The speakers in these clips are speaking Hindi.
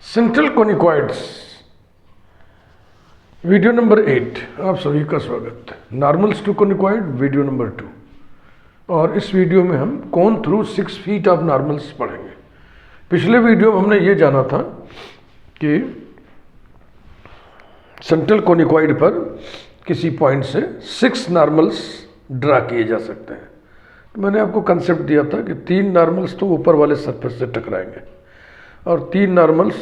सेंट्रल कोनिकॉइड्स वीडियो नंबर 8 आप सभी का स्वागत है। नॉर्मल्स टू कोनिकॉइड वीडियो नंबर 2 और इस वीडियो में हम कोन थ्रू 6 फीट ऑफ नॉर्मल्स पढ़ेंगे। पिछले वीडियो में हमने ये जाना था कि सेंट्रल कोनिकॉइड पर किसी पॉइंट से 6 नॉर्मल्स ड्रा किए जा सकते हैं। तो मैंने आपको कंसेप्ट दिया था कि 3 नॉर्मल्स तो ऊपर वाले सरफेस से टकराएंगे और 3 नॉर्मल्स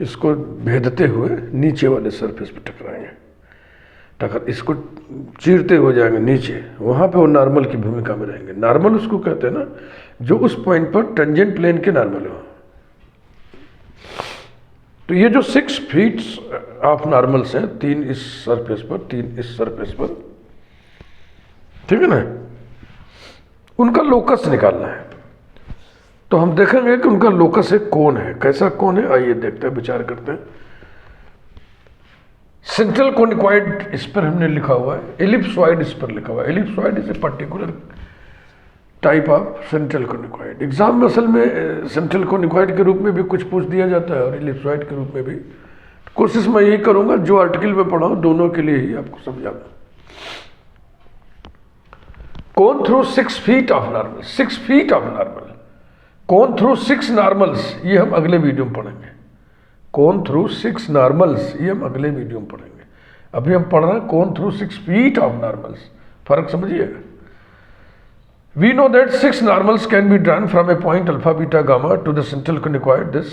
इसको भेदते हुए नीचे वाले सरफेस पे टकराएंगे, इसको चीरते हो जाएंगे नीचे, वहाँ पे वो नॉर्मल की भूमिका में रहेंगे। नॉर्मल उसको कहते हैं ना जो उस पॉइंट पर टेंजेंट प्लेन के नॉर्मल हो। तो ये जो 6 फीट्स ऑफ नॉर्मल्स हैं, 3 इस सरफेस पर 3 इस सरफेस पर, ठीक है ना, उनका लोकस निकालना है। तो हम देखेंगे कि उनका लोकस एक कोन है। कैसा कोन है आइए देखते हैं, विचार करते हैं। सेंट्रल कोनिकॉइड इस पर हमने लिखा हुआ है, एलिप्सॉइड इस पर लिखा हुआ है। Ellipsoid is a particular type of central conicoid. Exam में असल में सेंट्रल कोनिकॉइड के रूप में भी कुछ पूछ दिया जाता है और एलिप्सॉइड के रूप में भी। कोशिश मैं यही करूंगा जो आर्टिकल में पढ़ा हूं दोनों के लिए ही आपको समझा दूं। Cone through 6 feet of normal, 6 feet of normal, cone through 6 normals, ये हम अगले वीडियो में पढ़ेंगे। कोन थ्रू 6 नॉर्मल्स ये हम अगले वीडियो में पढ़ेंगे। अभी हम पढ़ रहे हैं cone through 6 feet of normals. फर्क समझिएगा। We know that 6 normals can be drawn from a point alpha beta gamma to the central conicoid this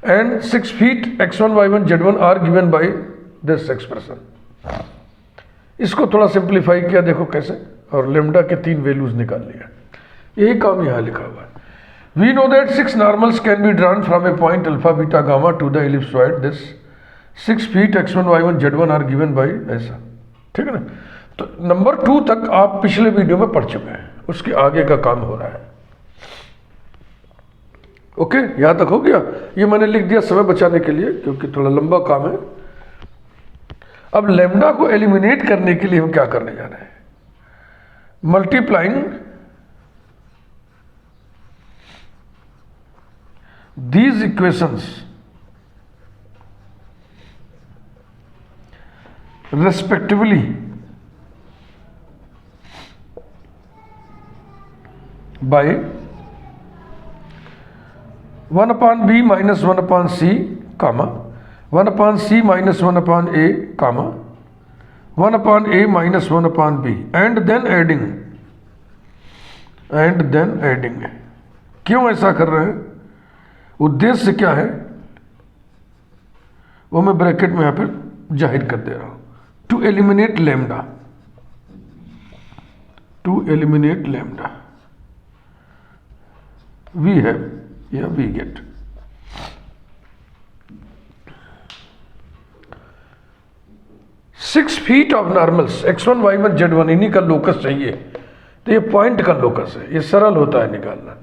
and 6 feet x1 y1 z1 are given by this expression. इसको थोड़ा सिंप्लीफाई किया, देखो कैसे, और लेमडा के 3 वैल्यूज निकाल लिया। यही काम यहाँ लिखा हुआ है। We know that 6 normals can be drawn from a point alpha beta gamma to the ellipsoid. This 6 feet x1 y1 z1 are given by ऐसा, ठीक है ना। तो नंबर 2 तक आप पिछले वीडियो में पढ़ चुके हैं, उसके आगे का काम हो रहा है। ओके, यहां तक हो गया। ये मैंने लिख दिया समय बचाने के लिए क्योंकि थोड़ा लंबा काम है। अब लैम्डा को एलिमिनेट करने के लिए हम क्या करने जा रहे हैं? Multiplying these equations respectively by 1 upon b minus 1 upon c, comma 1 upon c minus 1 upon a, comma 1 upon a minus 1 upon b, and then adding क्यों ऐसा कर रहे हैं? उद्देश्य क्या है वो मैं ब्रैकेट में यहां पर जाहिर कर दे रहा हूं। To eliminate lambda, we have या we get six feet of normals x1 y1 z1, इन्हीं का लोकस चाहिए। तो ये पॉइंट का लोकस है, ये सरल होता है निकालना।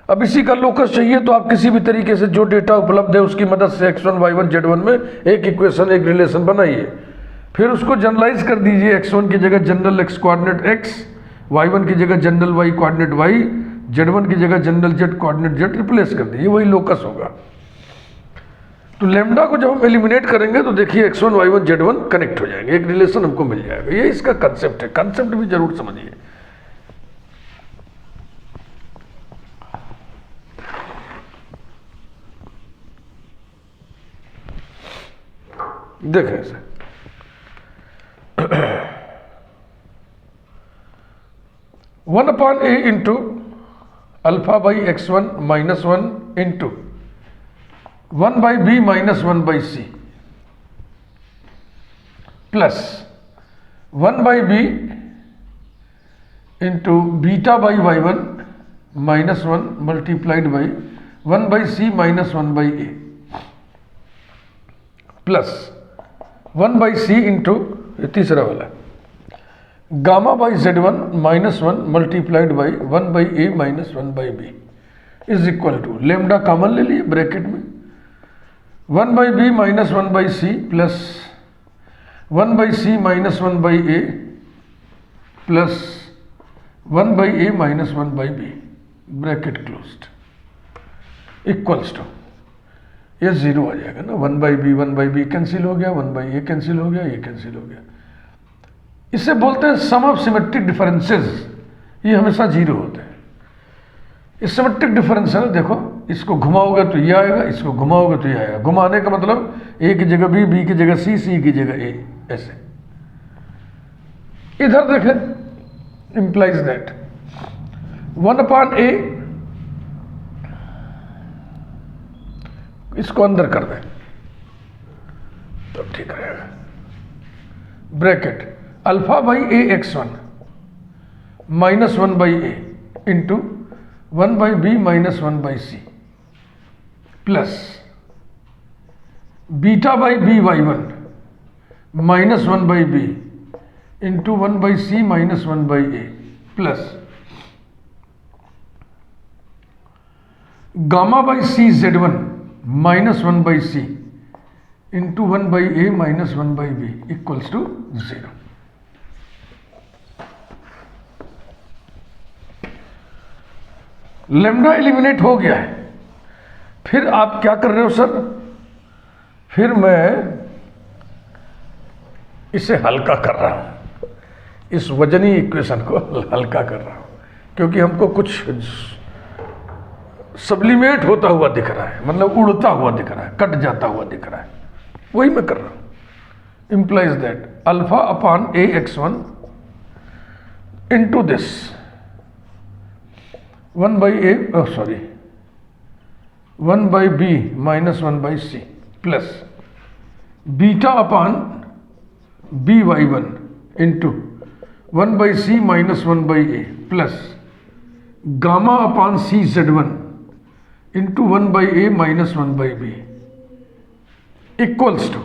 अब इसी का लोकस चाहिए तो आप किसी भी तरीके से जो डेटा उपलब्ध है उसकी मदद से x1 y1 z1 में एक इक्वेशन, एक रिलेशन बनाइए, फिर उसको जनरलाइज कर दीजिए। x1 की जगह general x coordinate x, y1 की जगह general y coordinate y, z1 की जगह general z coordinate z replace कर दीजिए, वही लोकस होगा। तो लैम्डा को जब हम एलिमिनेट करेंगे तो देखिए x1 y1 z1 कनेक्ट हो जाएंगे, एक रिलेशन हमको मिल जाएगा। ये इसका कंसेप्ट है, कंसेप्ट भी जरूर समझिए। देखें इसे, one upon A into alpha by x1 minus 1 into 1 by B minus 1 by C plus 1 by B into beta by y1 minus 1 multiplied by 1 by C minus 1 by A plus 1 by C into तीसरा वाला gamma by z1 minus 1 multiplied by 1 by A minus 1 by B is equal to, lambda common ले लिए ब्रैकेट में, 1 by B minus 1 by C plus 1 by C minus 1 by A plus 1 by A minus 1 by B, bracket closed, equals to ये जीरो आ जाएगा ना, 1/b कैंसिल हो गया, 1/a कैंसिल हो गया, ये कैंसिल हो गया। इसे बोलते हैं सम ऑफ सिमेट्रिक डिफरेंसेस, ये हमेशा जीरो होते हैं। ये सिमेट्रिक डिफरेंस है ना, देखो इसको घुमाओगे तो ये आएगा, इसको घुमाओगे तो ये आएगा। घुमाने का मतलब ए की जगह बी, बी की जगह सी, सी की जगह ए, ऐसे। इधर देखें, इंप्लाइज दैट 1/a, इसको अंदर कर दें तो ठीक रहेगा। Bracket α/a(x1) -1/a into 1/b - 1/c plus β/b(y1) -1/b into 1/c - 1/a plus γ/c(z1) -1/c into 1/a - 1/b equals to 0। Lambda eliminate हो गया है। फिर आप क्या कर रहे हो सर? फिर मैं इसे हल्का कर रहा हूं, इस वजनी इक्वेशन को हल्का कर रहा हूं, क्योंकि हमको कुछ सब्लिमेट होता हुआ दिख रहा है, मतलब उड़ता हुआ दिख रहा है, कट जाता हुआ दिख रहा है, वही मैं कर रहा हूं। Implies that α/a(x1) into this 1/a 1/b - 1/c plus β/b(y1) into 1/c - 1/a plus γ/c(z1) into 1/a - 1/b equals to,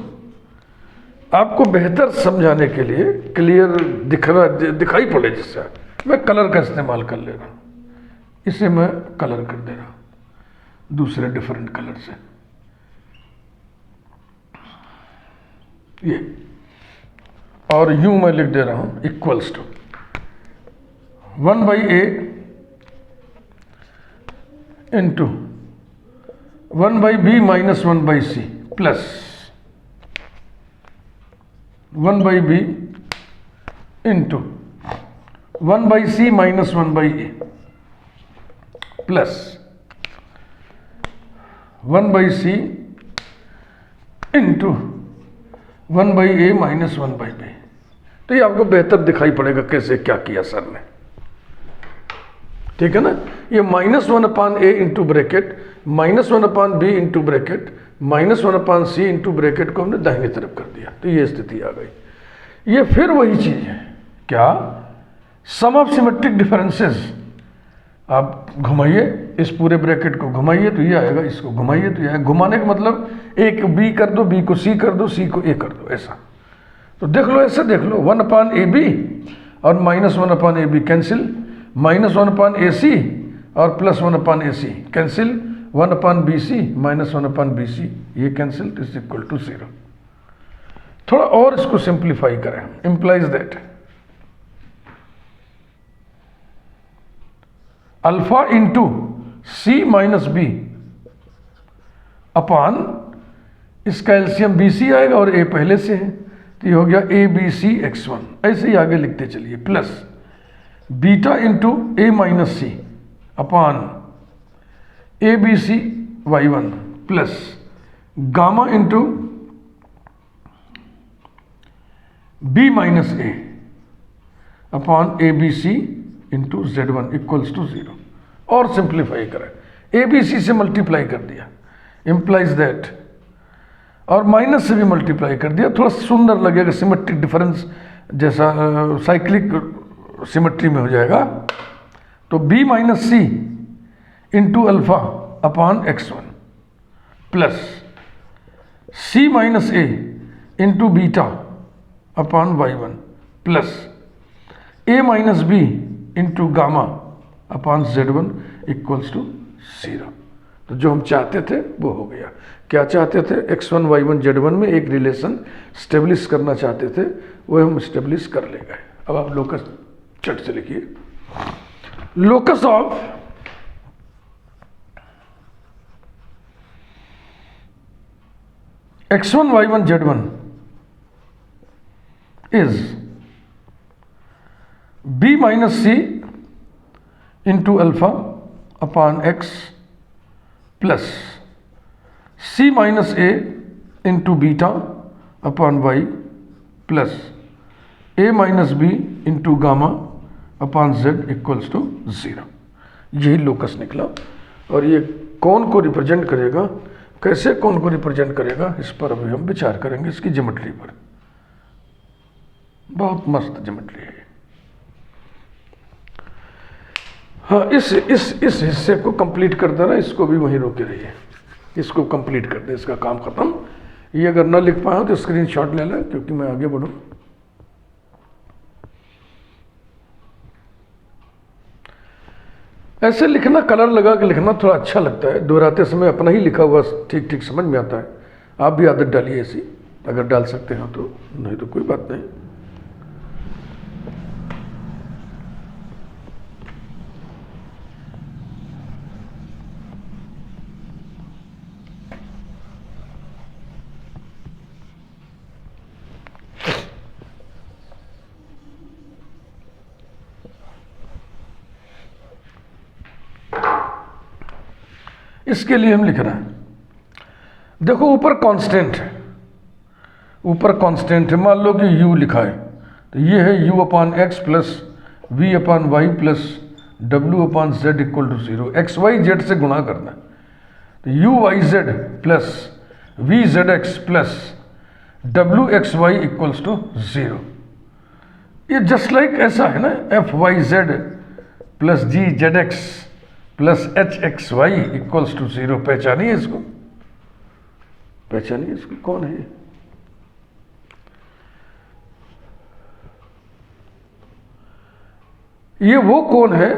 आपको बेहतर समझाने के लिए, क्लियर दिखाई पड़े जिससे, मैं कलर का इस्तेमाल कर ले रहा हूं। इसे मैं कलर कर दे रहा हूं दूसरे डिफरेंट कलर से, ये, और यूं मैं लिख दे रहा हूं equals to 1/a into 1/b - 1/c plus 1/b into 1/c - 1/a plus 1/c into 1/a - 1/b। तो ये आपको बेहतर दिखाई पड़ेगा कैसे क्या किया सर ने, ठीक है ना। ये -1/a into bracket -1/b into bracket -1/c into bracket को हमने दाहिनी तरफ कर दिया, तो ये स्थिति आ गई। ये फिर वही चीज है, क्या? सम ऑफ सिमेट्रिक डिफरेंसेस। आप घुमाइए, इस पूरे ब्रैकेट को घुमाइए तो ये आएगा, इसको घुमाइए तो ये आएगा। घुमाने का मतलब एक बी कर दो, बी को सी कर दो, सी को ए कर दो, ऐसा। तो देख लो, ऐसे देख लो, 1/ab और -1/ab कैंसिल, -1/ac और +1/ac कैंसिल, 1/bc - 1/bc ये कैंसिल, तो इज इक्वल टू 0। थोड़ा और इसको सिंप्लीफाई करें, implies that alpha into c - b अपान, इसका एलसीएम BC आएगा और a पहले से है, तो ये हो गया ABC(x1), ऐसे ही आगे लिखते चलिए, plus beta into a - c upon ABC(y1) plus gamma into b - a upon ABC into Z1 equals to 0। और सिंप्लीफाई करें, ABC से मल्टीप्लाई कर दिया, इंप्लाइज दैट, और माइनस से भी मल्टीप्लाई कर दिया, थोड़ा सुंदर लगेगा, सिमेट्रिक डिफरेंस जैसा साइक्लिक सिमेट्री में हो जाएगा। तो b - c into alpha upon x1 plus c - a into beta upon y1 plus a - b into gamma upon Z1 equals to 0। तो जो हम चाहते थे वो हो गया। क्या चाहते थे? x1 y1 z1 में एक रिलेशन स्टेब्लिश करना चाहते थे, वो हम स्टेब्लिश कर ले गए। अब आप लोकस चट से लिखिए, locus of x1 y1 z1 is b minus c into alpha upon x plus c minus a into beta upon y plus a minus b into gamma upon z equals to 0। यही लोकस निकला। और ये कौन को रिप्रेजेंट करेगा, कैसे कौन को रिप्रेजेंट करेगा, इस पर अभी हम विचार करेंगे, इसकी ज्योमेट्री पर। बहुत मस्त ज्योमेट्री है। हाँ, इस हिस्से को कंप्लीट कर देना, इसको भी वहीं रोके रहिए, इसको कंप्लीट कर दे, इसका काम खत्म। ये अगर ना लिख पाए तो स्क्रीनशॉट ले लें, क्योंकि मैं आगे बढ़ूं। ऐसे लिखना, कलर लगा के लिखना थोड़ा अच्छा लगता है, दोहराते समय अपना ही लिखा हुआ ठीक ठीक समझ में आता है। आप भी आदत डालिए ऐसी, अगर डाल सकते हैं तो, नहीं तो कोई बात नहीं। इसके लिए हम लिख रहे हैं, देखो ऊपर कांस्टेंट है, ऊपर कांस्टेंट है, मान लो कि u लिखा है, तो ये है u upon X plus V upon Y plus W upon Z equal to 0। X Y Z से गुणा करना है, तो U Y Z plus V Z X plus W X Y equals to 0। ये जस्ट लाइक ऐसा है ना, F Y Z plus G Z X plus H X Y equals to 0। पहचानिए इसको, पहचानिए इसको, कौन है ये वो कौन है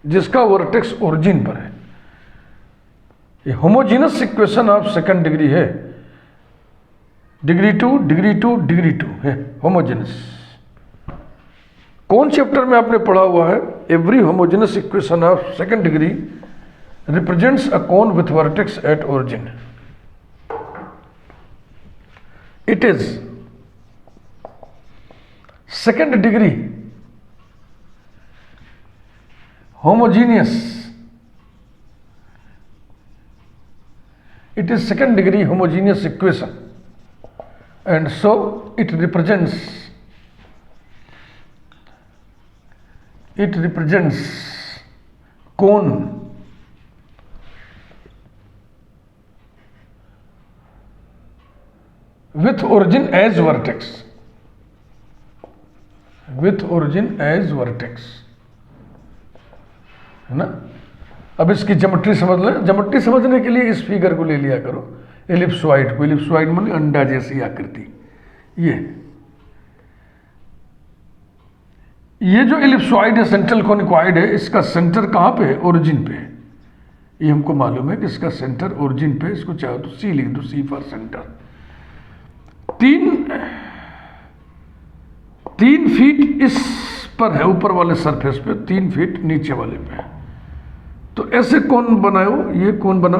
जिसका वर्टेक्स ओरिजिन पर है। ये homogeneous equation of second degree है, डिग्री 2 डिग्री 2 डिग्री 2 है होमोजीनस। कौन चैप्टर में आपने पढ़ा हुआ है, every homogeneous equation of second degree represents a cone with vertex at origin. It is second degree homogeneous, it is second degree homogeneous equation, and so it represents cone with origin as vertex, with origin as vertex, है ना। अब इसकी ज्योमेट्री समझ लें। ज्योमेट्री समझने के लिए इस फिगर को ले लिया करो, एलिप्सॉइड को। एलिप्सॉइड माने अंडा जैसी आकृति। ये जो एलिप्सॉइड है, सेंट्रल कोनिकॉइड है, इसका सेंटर कहाँ पे है, ओरिजिन पे है। ये हमको मालूम है कि इसका सेंटर ओरिजिन पे, इसको चाहो तो सी लिख दो, सी फॉर सेंटर। 3 फीट इस पर है, ऊपर वाले सरफेस पे, 3 फीट नीचे वाले पे है। तो ऐसे कौन बनाओ, ये कौन बना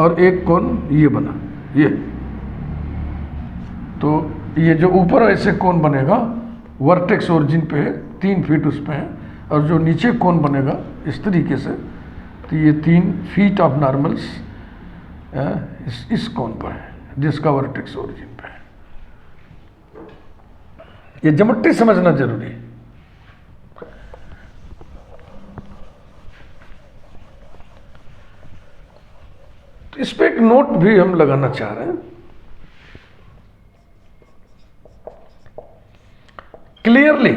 और एक कौन ये बना, ये। तो ये जो ऊपर ऐसे कौन बनेगा, वर्टेक्स ओरिजिन पे है, 3 फीट उस पे है, और जो नीचे कौन बनेगा इस तरीके से, तो ये 3 फीट ऑफ नॉर्मल्स इस कौन पर है जिसका वर्टेक्स ओरिजिन पे है। ये ज्योमेट्री समझना जरूरी है। तो इस पे एक नोट भी हम लगाना चाह रहे हैं। Clearly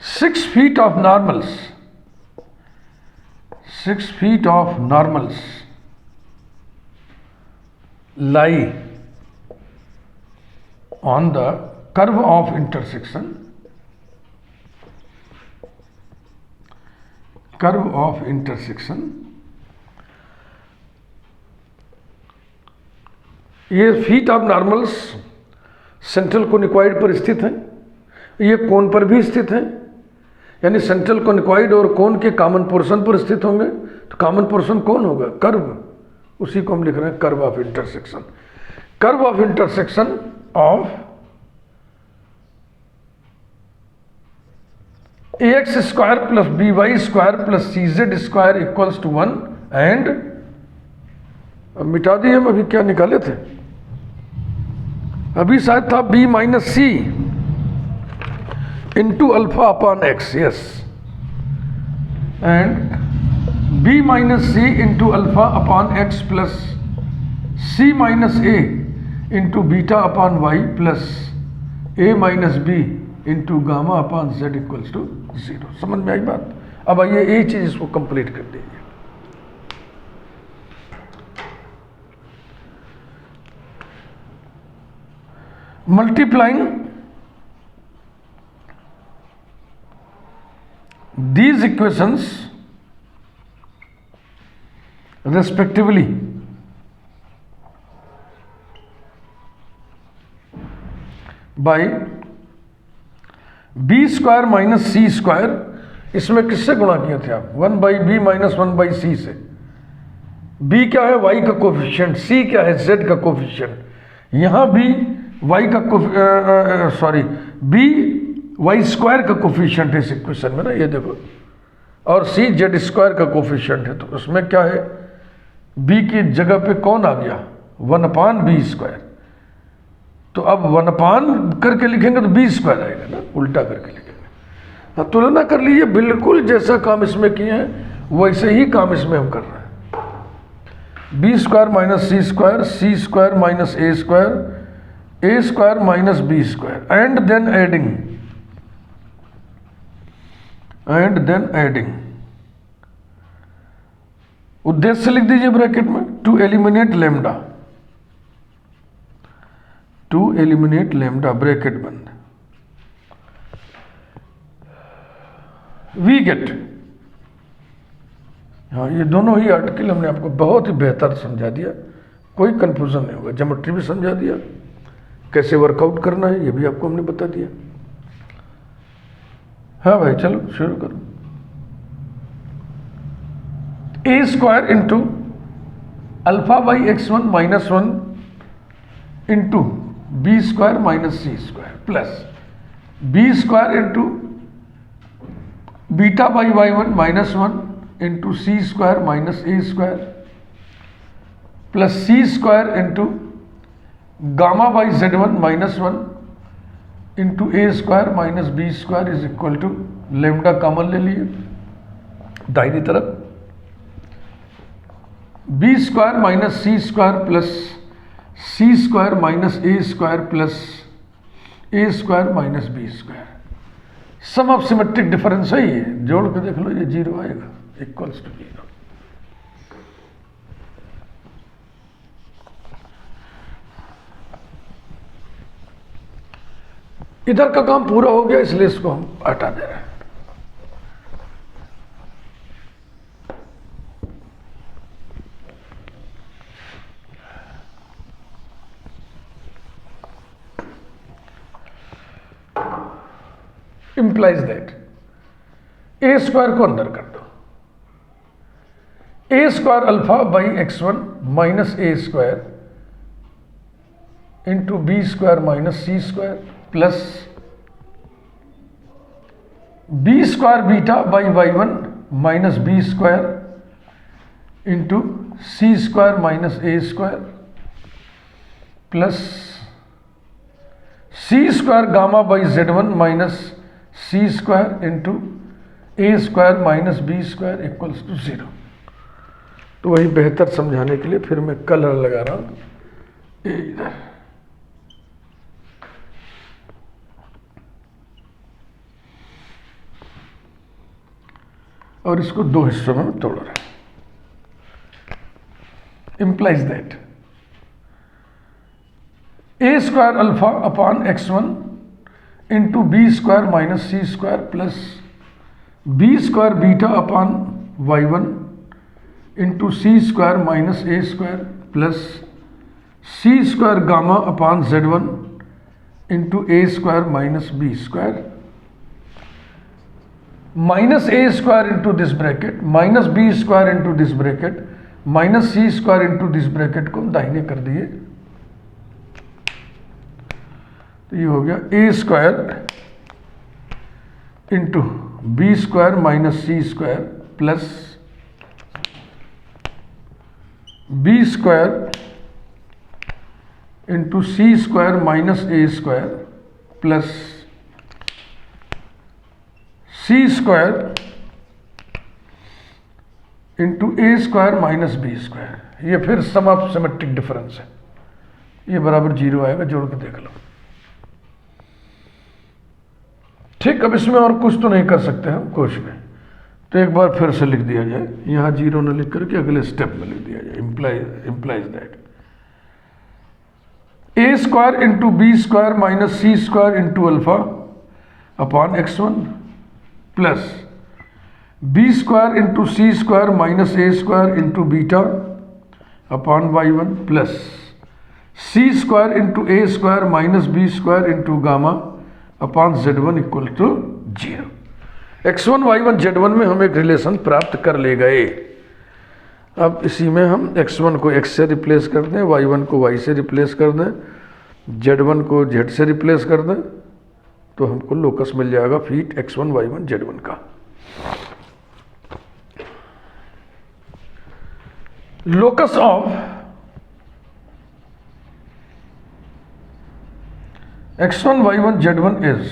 6 feet of normals, 6 feet of normals lie on the curve of intersection, curve of intersection। ये फीट ऑफ नॉर्मल्स सेंट्रल कोनिकॉइड पर स्थित हैं, ये कोन पर भी स्थित हैं, यानी सेंट्रल कोनिकॉइड और कोन के कॉमन पोर्शन पर स्थित होंगे। तो कॉमन पोर्शन कौन होगा, कर्व, उसी को हम लिख रहे हैं curve of intersection. Curve of intersection of ax square plus by square plus cz square equals to 1 and मिटा दिए हम, अभी क्या निकाले थे, अभी शायद था b minus C into alpha upon X, yes, and b minus C into alpha upon X plus c minus A into beta upon Y plus a minus B into gamma upon Z equals to 0। समझ में आई बात? अब आइए ये चीज इसको कंप्लीट कर दीजिए। Multiplying these equations respectively by b square minus C square, इसमें किससे गुणा किए थे आप? 1 by B minus 1 by C से। b क्या है? y का कोफिशिएंट, c क्या है? z का कोफिशिएंट। यहां भी y का b वाई स्क्वायर का कोफिशिएंट है इस इक्वेशन में ना, ये देखो, और c जेड स्क्वायर का कोफिशिएंट है, तो उसमें क्या है, b की जगह पे कौन आ गया? 1 अपान बी स्क्वायर। तो अब 1 अपान करके लिखेंगे तो बी स्क्वायर आएगा ना, उल्टा करके लिखेंगे। हाँ, तुलना कर लीजिए, बिल्कुल जैसा काम इसमें किए हैं वैसे ही काम इसमें हम कर रहे हैं। B square minus C square, C square minus A square minus B square, and then adding. उद्देश्य लिख दीजिए ब्रैकेट में, टू एलिमिनेट लेमडा, ब्रैकेट बंद। वी गेट, हाँ, ये दोनों ही आर्टिकल हमने आपको बहुत ही बेहतर समझा दिया, कोई कंफ्यूजन नहीं होगा। ज्योमेट्री भी समझा दिया, कैसे वर्कआउट करना है ये भी आपको हमने बता दिया। हाँ भाई, चलो शुरू करो। A square into alpha by x1 minus 1 into B square minus C square plus B square into beta by y1 minus 1 into C square minus A square plus C square into gamma by z1 minus 1 into A square minus B square is equal to lambda common ले लिए दाहिनी तरफ, b square minus C square plus C square minus A square plus A square minus B square. Sum of symmetric difference है ये, जोड़ के देख लो, ये 0 आएगा, इक्वल्स टू 0। इधर का काम पूरा हो गया, इसलिए इसको हम हटा दे रहे हैं। इंप्लाइज दैट ए स्क्वायर को अंदर कर दो, a square alpha by x1 minus A square into B square minus C square plus B square beta by y1 minus B square into C square minus A square plus C square gamma by z1 minus C square into A square minus B square equals to 0। तो वही बेहतर समझाने के लिए फिर मैं कलर लगा रहा हूं इधर। और इसको 2 हिस्सों में तोड़ रहा हूं। Implies that A square alpha upon x1 into B square minus C square plus B square beta upon y1 into C square minus A square plus C square gamma upon z1 into A square minus B square minus A square into this bracket minus B square into this bracket minus C square into this bracket को हम दाहिने कर दिए, तो ये हो गया A square into B square minus C square plus B square into C square minus A square plus C square into A square minus B square. ये फिर सम ऑफ सिमेट्रिक डिफरेंस है, ये बराबर 0 आएगा, जोड़ के देख लो। ठीक, अब इसमें और कुछ तो नहीं कर सकते हम, कुछ नहीं, तो एक बार फिर से लिख दिया जाए, यहाँ 0 न लिख करके अगले स्टेप में लिख दिया जाए। Implies that A square into B square minus C square into alpha upon x1 plus B square into C square minus A square into beta upon y1 plus C square into A square minus B square into gamma upon z1 equal to 0। x1 y1 z1 में हम एक रिलेशन प्राप्त कर ले गए। अब इसी में हम x1 को x से रिप्लेस कर दें, y1 को y से रिप्लेस कर दें, z1 को z से रिप्लेस कर दें, तो हमको लोकस मिल जाएगा फीट x1 y1 z1 का। Locus of x1 y1 z1 is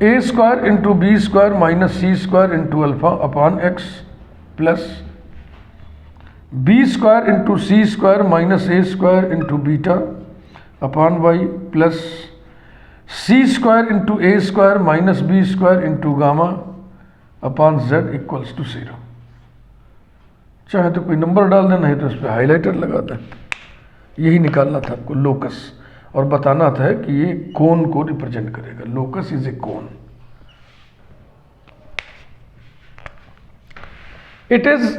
a square into B square minus C square into alpha upon x plus B square into C square minus A square into beta upon Y plus C square into A square minus B square into gamma upon Z equals to 0। चाहे तो कोई नंबर डाल दें, नहीं तो इस पर हाईलाइटर लगा दें। यही निकालना था आपको लोकस, और बताना था कि ये कोन को रिप्रेजेंट करेगा। Locus is a cone. It is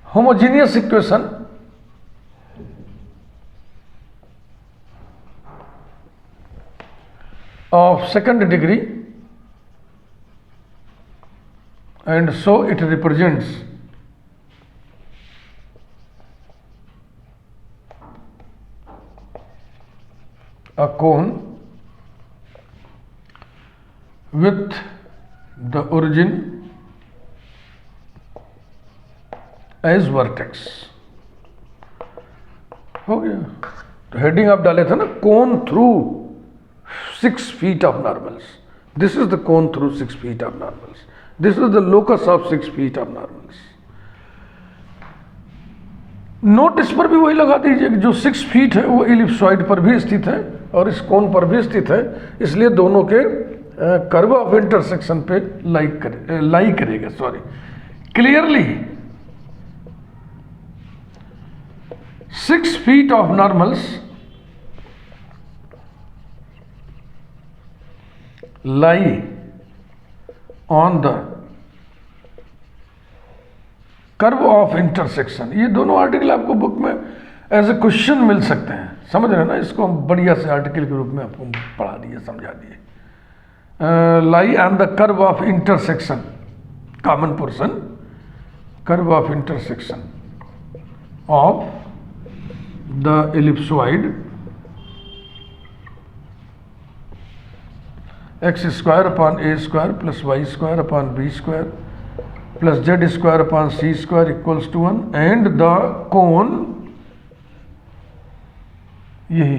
homogeneous equation of second degree, and so it represents a cone with the origin as vertex। हो गया। तो हेडिंग आप डाले थे ना, कोन through 6 feet of normals। This is the cone through 6 feet of normals। This is the locus of 6 feet of normals। Note इस पर भी वही लगा दीजिए कि जो 6 फीट है वो इलिप्सॉइड पर भी स्थित है और इस कोन पर भी स्थित है, इसलिए दोनों के कर्व ऑफ इंटरसेक्शन पे लाई करेगा। Sorry, clearly 6 feet of normals lie on the curve of intersection. ये दोनों आर्टिकल आपको बुक में एज ए क्वेश्चन मिल सकते हैं, समझ रहे हैं ना। इसको हम बढ़िया से आर्टिकल के रूप में आपको पढ़ा दिए, समझा दिए। Lie on the curve of intersection, common portion, curve of intersection of the ellipsoid X square upon A square plus Y square upon B square plus Z square upon C square equals to 1 and the cone, यही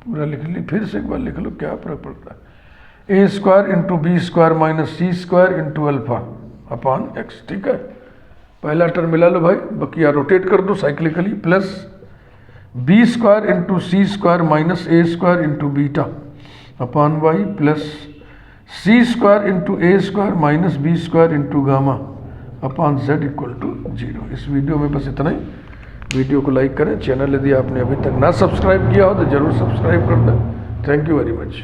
पूरा लिख ली। फिर से एक बार लिख लो, क्या फर्क पड़ता है। A square into B square minus C square into alpha upon x. ठीक है, पहला टर्म मिला लो भाई, बकिया रोटेट कर दो cyclically, plus B square into C square minus A square into beta upon Y plus C square into A square minus B square into gamma upon Z equal to 0। इस वीडियो में बस इतना ही। वीडियो को लाइक करें, चैनल यदि आपने अभी तक ना सब्सक्राइब किया हो तो जरूर सब्सक्राइब कर दें। Thank you very much.